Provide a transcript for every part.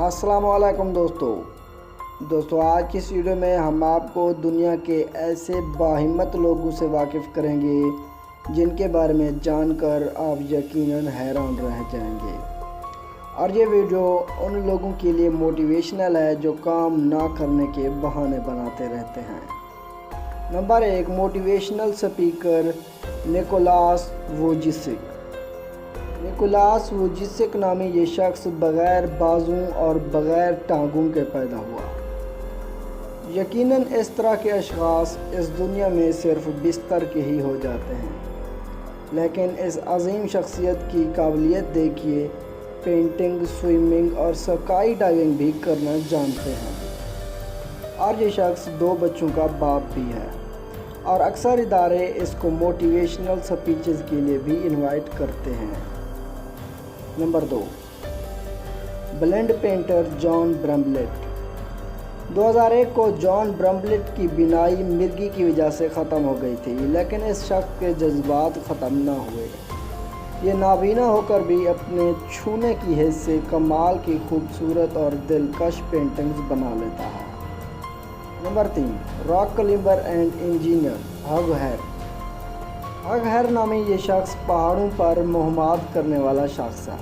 السلام علیکم دوستو آج کی اس ویڈیو میں ہم آپ کو دنیا کے ایسے باہمت لوگوں سے واقف کریں گے جن کے بارے میں جان کر آپ یقیناً حیران رہ جائیں گے، اور یہ ویڈیو ان لوگوں کے لیے موٹیویشنل ہے جو کام نہ کرنے کے بہانے بناتے رہتے ہیں۔ Number 1، motivational speaker Nicholas Vujicic. Nicholas Vujicic نامی یہ شخص بغیر بازوں اور بغیر ٹانگوں کے پیدا ہوا۔ یقیناً اس طرح کے اشخاص اس دنیا میں صرف بستر کے ہی ہو جاتے ہیں، لیکن اس عظیم شخصیت کی قابلیت دیکھیے، پینٹنگ، سوئمنگ اور سکائی ڈائیونگ بھی کرنا جانتے ہیں، اور یہ شخص 2 بچوں کا باپ بھی ہے، اور اکثر ادارے اس کو موٹیویشنل سپیچز کے لیے بھی انوائٹ کرتے ہیں۔ نمبر 2، بلائنڈ پینٹر جان برمبلٹ۔ 2001 کو جان برمبلٹ کی بینائی مرگی کی وجہ سے ختم ہو گئی تھی، لیکن اس شخص کے جذبات ختم نہ ہوئے۔ یہ نابینا ہو کر بھی اپنے چھونے کی حس سے کمال کی خوبصورت اور دلکش پینٹنگز بنا لیتا ہے۔ Number 3، rock climber and engineer Hugh Herr. Hugh Herr نامی یہ شخص پہاڑوں پر مہمات کرنے والا شخص ہے،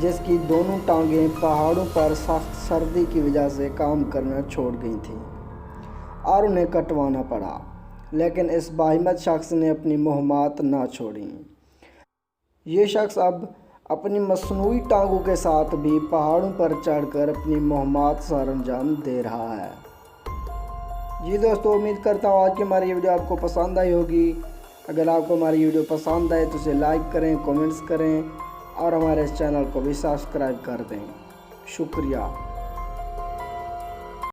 جس کی دونوں ٹانگیں پہاڑوں پر سخت سردی کی وجہ سے کام کرنا چھوڑ گئی تھیں اور انہیں کٹوانا پڑا، لیکن اس باہمت شخص نے اپنی مہمات نہ چھوڑیں۔ یہ شخص اب اپنی مصنوعی ٹانگوں کے ساتھ بھی پہاڑوں پر چڑھ کر اپنی مہمات سر انجام دے رہا ہے۔ جی دوستو، امید کرتا ہوں آج کی ہماری یہ ویڈیو آپ کو پسند آئی ہوگی۔ اگر آپ کو ہماری ویڈیو پسند آئے تو اسے لائک کریں، کومنٹس کریں، اور ہمارے اس چینل کو بھی سبسکرائب کر دیں۔ شکریہ۔